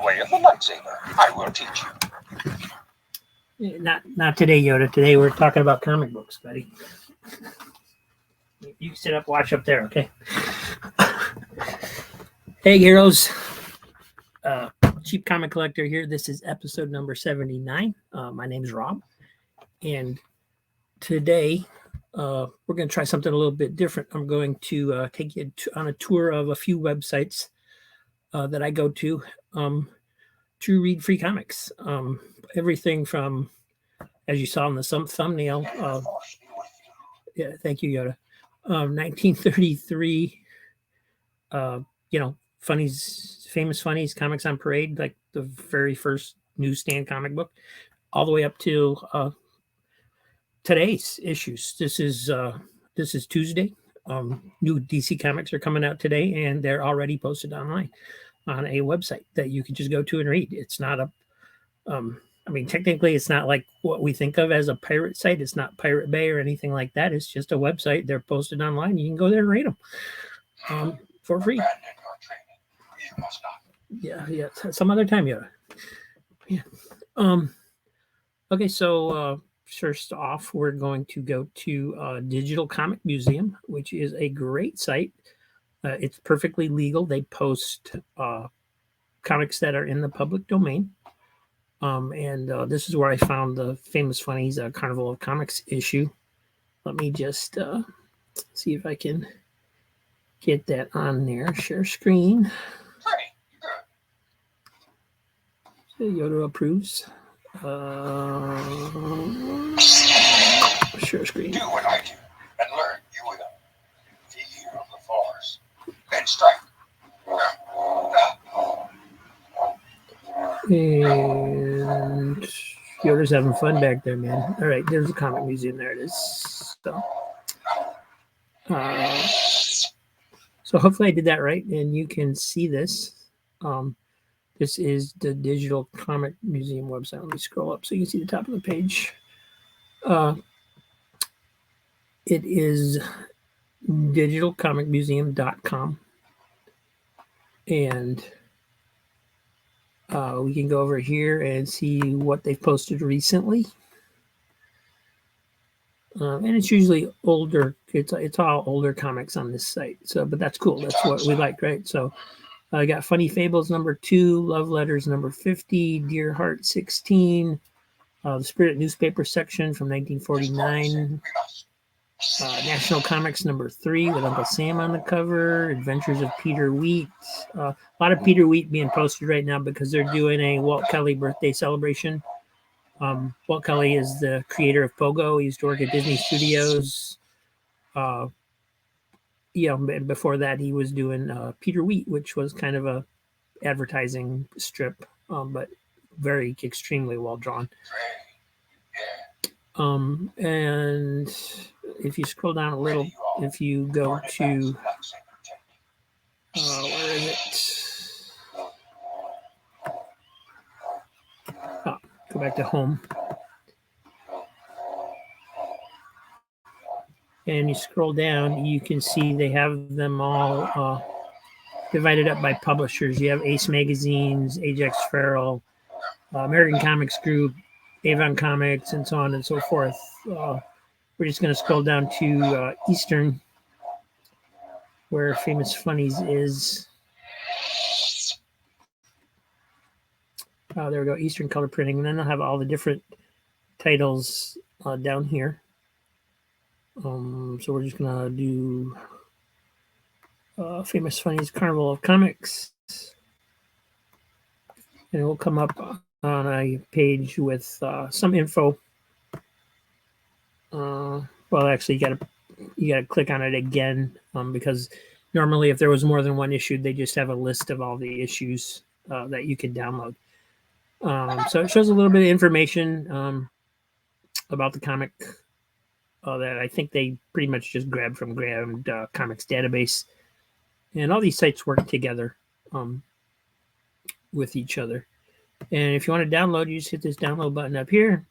way of the lightsaber. I will teach you. Not today, Yoda. Today we're talking about comic books, buddy. You sit up, watch up there, okay? Hey, heroes. Cheap Comic Collector here. This is episode number 79. My name is Rob. And today we're going to try something a little bit different. I'm going to take you on a tour of a few websites that I go to read free comics. Everything from, as you saw in the thumbnail, yeah, thank you, Yoda. 1933, famous funnies, comics on parade, like the very first newsstand comic book, all the way up to today's issues. This is Tuesday. New DC comics are coming out today, and they're already posted online on a website that you can just go to and read. It's not a technically it's not like what we think of as a pirate site. It's not Pirate Bay or anything like that. It's just a website. They're posted online. You can go there and read them for free. Yeah. Some other time, yeah. Okay, so first off, we're going to go to Digital Comic Museum, which is a great site. It's perfectly legal. They post comics that are in the public domain. And this is where I found the Famous Funnies Carnival of Comics issue. Let me just see if I can get that on there. Share screen. So Yoda approves. Share screen. Do what I do and learn you will. Fear of the Force. And strike. And Yoda's having fun back there, man. All right, there's a comic museum. There it is. So hopefully I did that right, and you can see this. This is the Digital Comic Museum website. Let me scroll up so you can see the top of the page. It is digitalcomicmuseum.com, and we can go over here and see what they've posted recently. And it's usually older. It's all older comics on this site. So, but that's cool. That's what we like, right? So I got Funny Fables number 2, Love Letters number 50, Dear Heart 16, the Spirit newspaper section from 1949, National Comics number 3 with Uncle Sam on the cover, Adventures of Peter Wheat. A lot of Peter Wheat being posted right now because they're doing a Walt Kelly birthday celebration. Walt Kelly is the creator of Pogo. He used to work at Disney Studios. Before that, he was doing Peter Wheat, which was kind of a advertising strip, but very extremely well drawn. And if you scroll down a little, if you go to where is it? Go back to home. And you scroll down, you can see they have them all divided up by publishers. You have Ace Magazines, Ajax Farrell, American Comics Group, Avon Comics, and so on and so forth. We're just going to scroll down to Eastern, where Famous Funnies is. There we go, Eastern Color Printing. And then they'll have all the different titles down here. So we're just going to do Famous Funnies Carnival of Comics. And it will come up on a page with some info. Well, actually, you gotta click on it again because normally if there was more than one issue, they just have a list of all the issues that you can download. So it shows a little bit of information about the comic that I think they pretty much just grabbed from Grand Comics Database. And all these sites work together with each other. And if you want to download, you just hit this download button up here.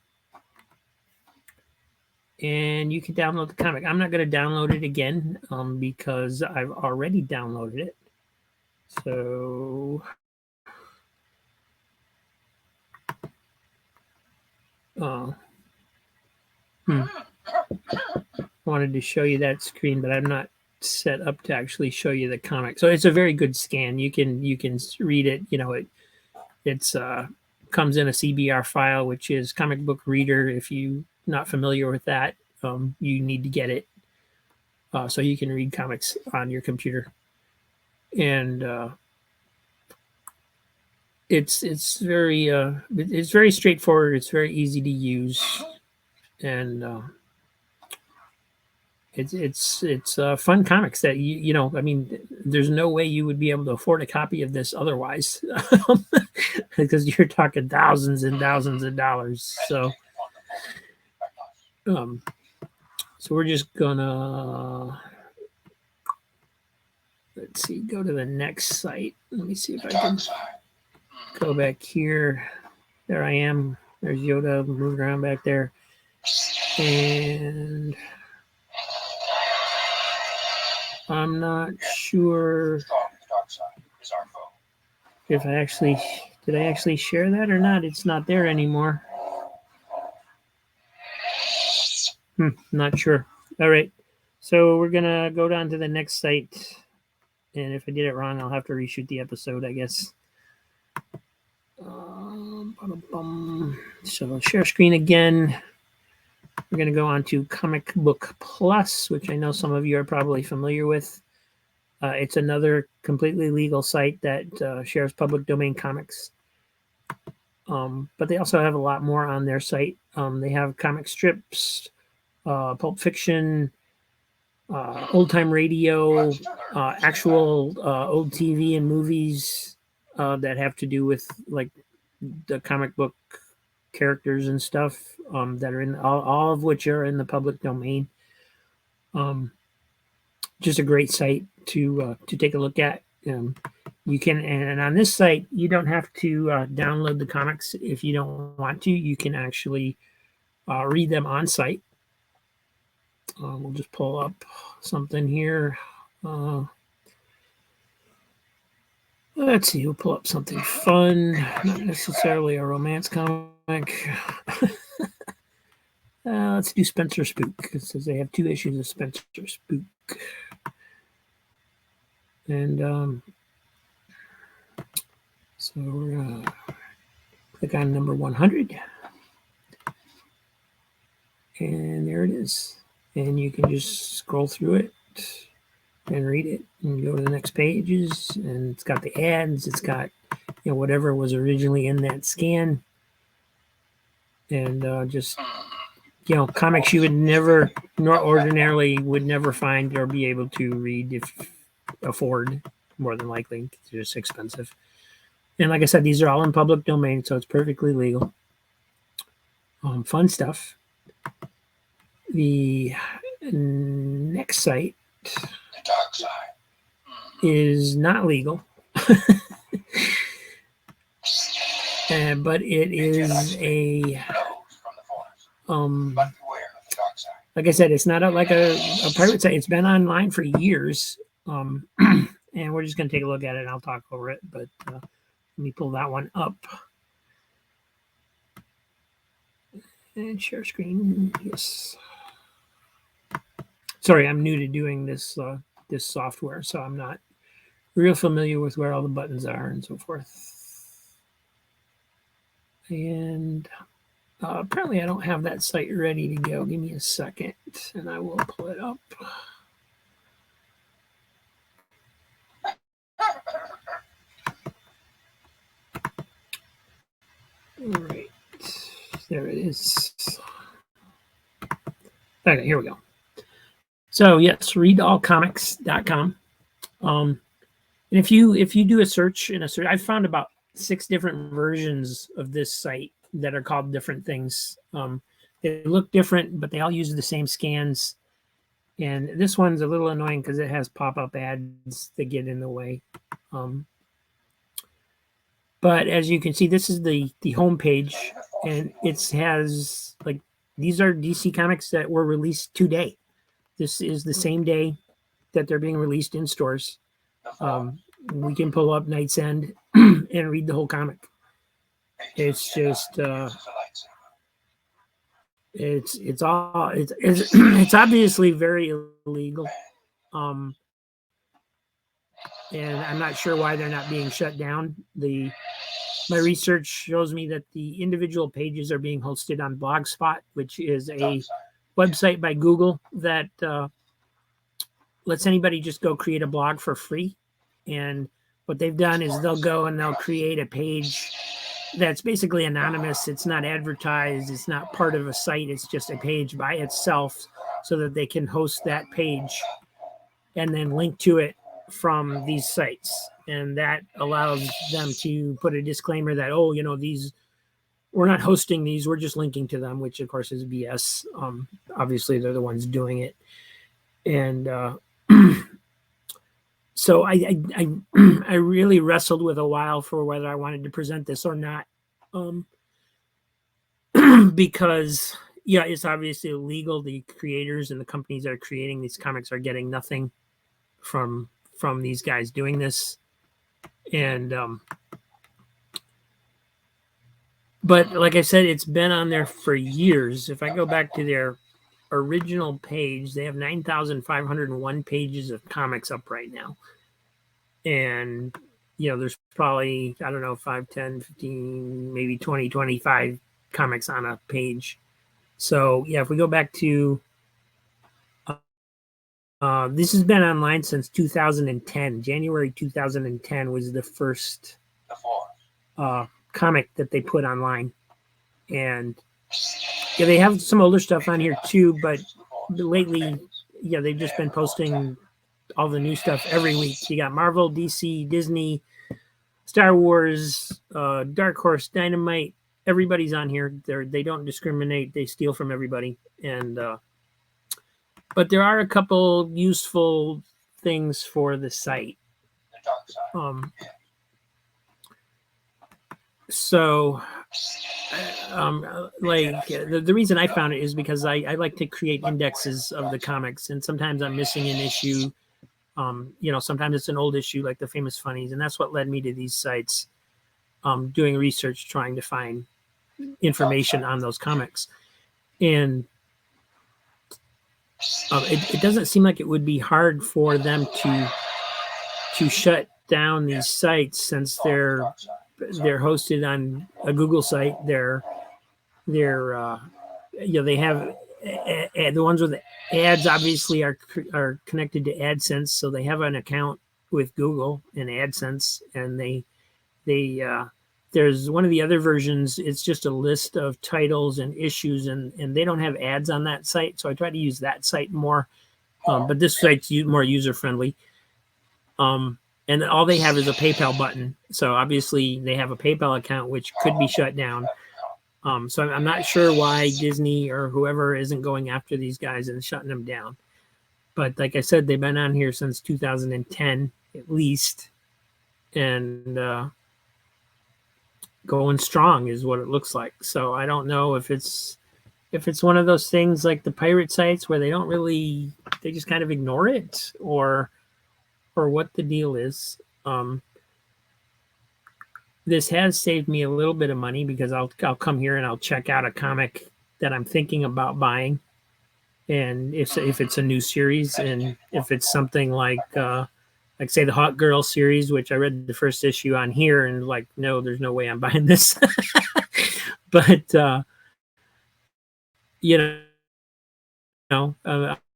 And you can download the comic. I'm not going to download it again because I've already downloaded it. So wanted to show you that screen, but I'm not set up to actually show you the comic. So it's a very good scan. You can read it. You know, it's comes in a CBR file, which is comic book reader. If you're not familiar with that, you need to get it so you can read comics on your computer. And it's very straightforward. It's very easy to use, and it's fun comics that you know. I mean, there's no way you would be able to afford a copy of this otherwise, because you're talking thousands and thousands of dollars. So, so we're just gonna let's see, go to the next site. Let me see if I can go back here. There I am. There's Yoda moving around back there. And I'm not sure if I actually did I actually share that or not. It's not there anymore. Not sure. All right. So we're gonna go down to the next site. And if I did it wrong, I'll have to reshoot the episode, I guess. So share screen again. We're going to go on to Comic Book Plus, which I know some of you are probably familiar with. It's another completely legal site that shares public domain comics. But they also have a lot more on their site. They have comic strips, pulp fiction, old time radio, actual old TV and movies that have to do with like the comic book characters and stuff that are in all of which are in the public domain. Just a great site to take a look at. You can, and on this site, you don't have to download the comics if you don't want to. You can actually read them on site. We'll just pull up something here. Let's see, we'll pull up something fun, not necessarily a romance comic. Let's do Spencer Spook. It says they have 2 issues of Spencer Spook. And so we're going to click on number 100. And there it is. And you can just scroll through it and read it and go to the next pages. And it's got the ads. It's got, you know, whatever was originally in that scan. And just, you know, comics you would never, nor ordinarily would never find or be able to read if afford, more than likely. They're just expensive. And like I said, these are all in public domain, so it's perfectly legal. Fun stuff. The next site is not legal, but it is a like I said, it's not like a pirate site. It's been online for years, and we're just going to take a look at it and I'll talk over it. But let me pull that one up and share screen. Yes. Sorry, I'm new to doing this this software, so I'm not real familiar with where all the buttons are and so forth. And apparently I don't have that site ready to go. Give me a second and I will pull it up. All right, there it is. Okay, here we go. So yes, readallcomics.com. And if you do a search, I've found about 6 different versions of this site that are called different things. They look different, but they all use the same scans. And this one's a little annoying because it has pop-up ads that get in the way. But as you can see, this is the home page, and it has like these are DC comics that were released today. This is the same day that they're being released in stores. We can pull up Night's End and read the whole comic. It's just it's obviously very illegal. Um, and I'm not sure why they're not being shut down. My research shows me that the individual pages are being hosted on Blogspot, which is a website by Google that lets anybody just go create a blog for free. And what they've done is they'll go and they'll create a page that's basically anonymous. It's not advertised. It's not part of a site. It's just a page by itself so that they can host that page and then link to it from these sites. And that allows them to put a disclaimer that, oh, these, we're not hosting these, we're just linking to them, which of course is BS. Obviously, they're the ones doing it. And so I really wrestled with a while for whether I wanted to present this or not. Because it's obviously illegal. The creators and the companies that are creating these comics are getting nothing from these guys doing this. And but like I said, it's been on there for years. If I go back to their original page, they have 9,501 pages of comics up right now. And there's probably, I don't know, 5, 10, 15, maybe 20, 25 comics on a page. So if we go back to this has been online since 2010. January 2010 was the first comic that they put online. And they have some older stuff on here too, but lately, they've just been posting all the new stuff every week. You got Marvel, DC, Disney, Star Wars, Dark Horse, Dynamite. Everybody's on here. They don't discriminate. They steal from everybody. And but there are a couple useful things for the site. So like the reason I found it is because I like to create indexes of the comics, and sometimes I'm missing an issue. Sometimes it's an old issue like the Famous Funnies, and that's what led me to these sites, doing research, trying to find information on those comics. And it doesn't seem like it would be hard for them to shut down these sites, since they're hosted on a Google site. They have the ones with the ads obviously are connected to AdSense, so they have an account with Google and AdSense, and they there's one of the other versions. It's just a list of titles and issues, and they don't have ads on that site. So I try to use that site more, but this site's more user friendly. And all they have is a PayPal button. So obviously they have a PayPal account, which could be shut down. So I'm not sure why Disney or whoever isn't going after these guys and shutting them down. But like I said, they've been on here since 2010 at least, and going strong is what it looks like. So I don't know if it's one of those things like the pirate sites where they just kind of ignore it, or what the deal is. This has saved me a little bit of money, because I'll come here and I'll check out a comic that I'm thinking about buying, and if it's a new series, and if it's something like say the Hot Girl series, which I read the first issue on here, and like, no, there's no way I'm buying this. But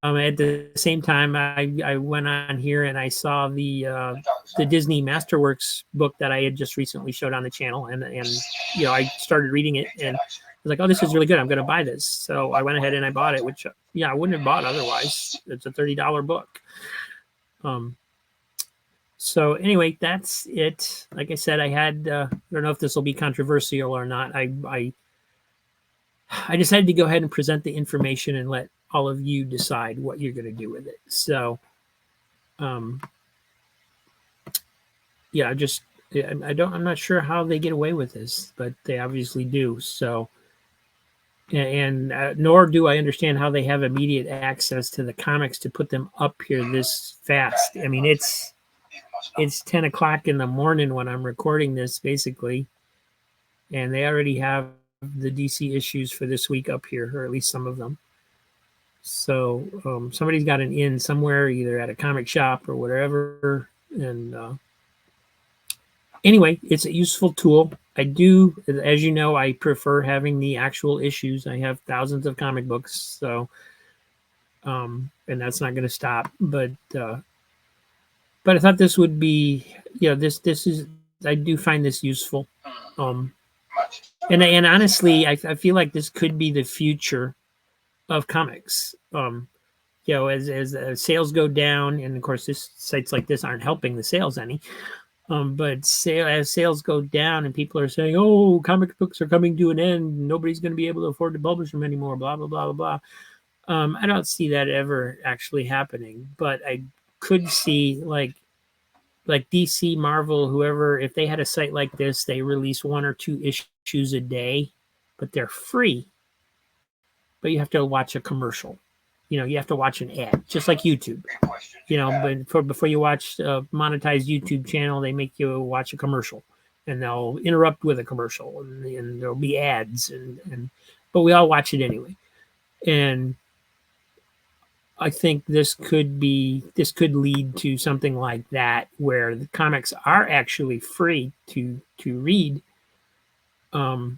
at the same time, I went on here and I saw the Disney Masterworks book that I had just recently showed on the channel, and I started reading it, and I was like, oh, this is really good. I'm going to buy this. So I went ahead and I bought it, which I wouldn't have bought otherwise. It's a $30 book. So anyway, that's it. Like I said, I had I don't know if this will be controversial or not. I decided to go ahead and present the information and let all of you decide what you're going to do with it. So, I'm not sure how they get away with this, but they obviously do. So, and nor do I understand how they have immediate access to the comics to put them up here this fast. I mean, it's 10 o'clock in the morning when I'm recording this, basically, and they already have the DC issues for this week up here, or at least some of them. So somebody's got an in somewhere, either at a comic shop or whatever. And anyway, it's a useful tool. I do, as you know, I prefer having the actual issues. I have thousands of comic books, so and that's not going to stop. But I thought this would be, this is, I do find this useful. And honestly, I feel like this could be the future of comics. As sales go down, and of course, sites like this aren't helping the sales any. But as sales go down, and people are saying, "Oh, comic books are coming to an end. Nobody's going to be able to afford to publish them anymore." Blah blah blah blah blah. I don't see that ever actually happening, but I could see like DC, Marvel, whoever, if they had a site like this, they release 1 or 2 issues a day, but they're free. But you have to watch a commercial. You have to watch an ad, just like YouTube. But before you watch a monetized YouTube channel, they make you watch a commercial, and they'll interrupt with a commercial, and there'll be ads, but we all watch it anyway. And I think this could lead to something like that, where the comics are actually free to read, but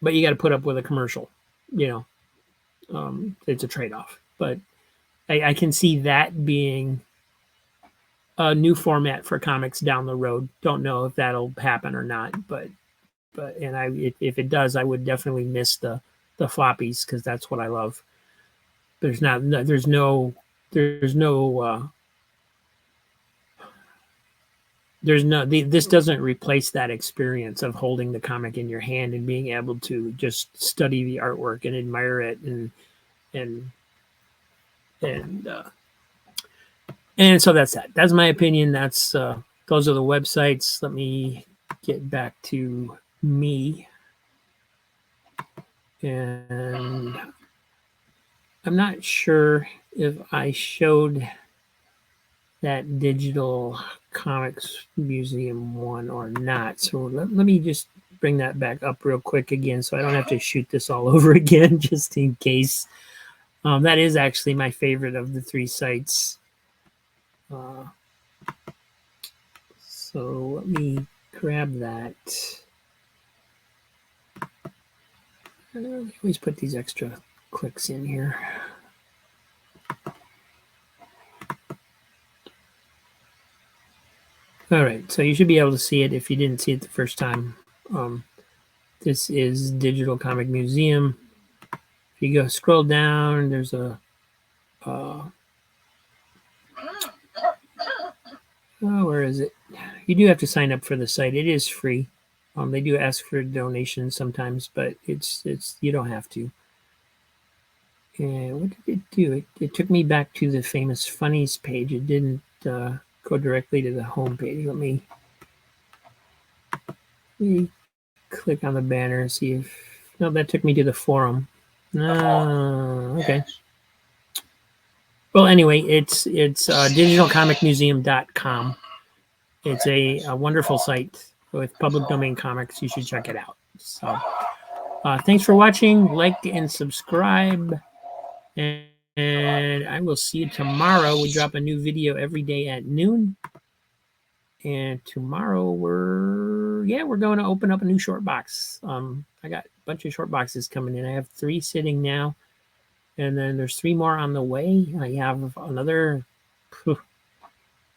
you got to put up with a commercial. It's a trade-off, but I can see that being a new format for comics down the road. Don't know if that'll happen or not, but if it does, I would definitely miss the floppies, because that's what I love. This doesn't replace that experience of holding the comic in your hand and being able to just study the artwork and admire it, and so that's that. That's my opinion. Those are the websites. Let me get back to me. And I'm not sure if I showed that Digital Comics Museum one or not. So let me just bring that back up real quick again, so I don't have to shoot this all over again, just in case. That is actually my favorite of the 3 sites. So let me grab that. I always put these extra clicks in here. All right, so you should be able to see it if you didn't see it the first time. This is Digital Comic Museum. If you go scroll down, there's a where is it? You do have to sign up for the site. It is free. They do ask for donations sometimes, but it's you don't have to. And what did it do? It took me back to the famous funnies page. It didn't go directly to the home page. Let me click on the banner and see if... No, that took me to the forum. Okay. Well, anyway, it's digitalcomicmuseum.com. It's a wonderful site with public domain comics. You should check it out. So, thanks for watching. Like and subscribe. And I will see you tomorrow. We drop a new video every day at noon. And tomorrow we're going to open up a new short box. I got a bunch of short boxes coming in. I have 3 sitting now, and then there's 3 more on the way. I have another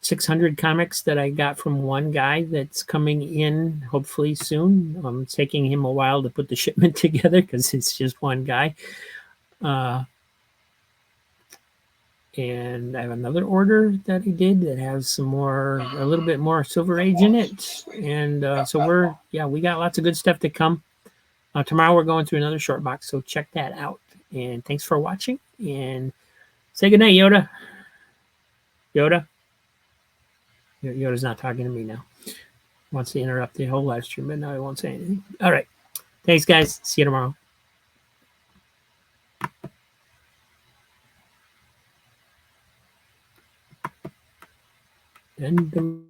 600 comics that I got from one guy that's coming in hopefully soon. It's taking him a while to put the shipment together because it's just one guy. And I have another order that he did that has a little bit more Silver Age in it. And so we got lots of good stuff to come. Tomorrow we're going through another short box, so check that out. And thanks for watching. And say goodnight, Yoda. Yoda? Yoda's not talking to me now. Wants to interrupt the whole live stream, but now he won't say anything. All right. Thanks, guys. See you tomorrow. And